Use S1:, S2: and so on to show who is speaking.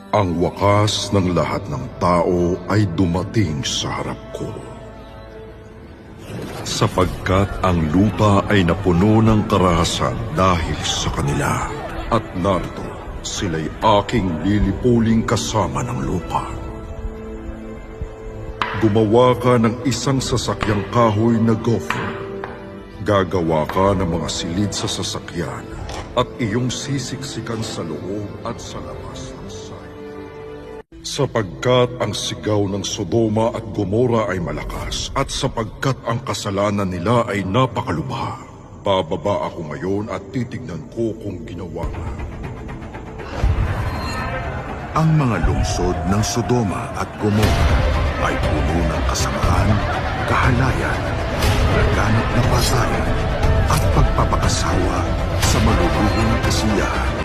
S1: Ang wakas ng lahat ng tao ay dumating sa harap ko. Sapagkat ang lupa ay napuno ng karahasan dahil sa kanila. At narito, sila'y aking lilipuling kasama ng lupa. Gumawa ka ng isang sasakyang kahoy na gopher. Gagawa ka ng mga silid sa sasakyan at iyong sisiksikan sa loob at sa labas ng sayo. Sapagkat ang sigaw ng Sodoma at Gomora ay malakas at sapagkat ang kasalanan nila ay napakalubha, bababa ako ngayon at titignan ko kung ginawa nga.
S2: Ang mga lungsod ng Sodoma at Gomora ay puno ng kasamaan, kahalayan, laganap na pasayan at pagpapakasawa sa maluluhong kasiyahan.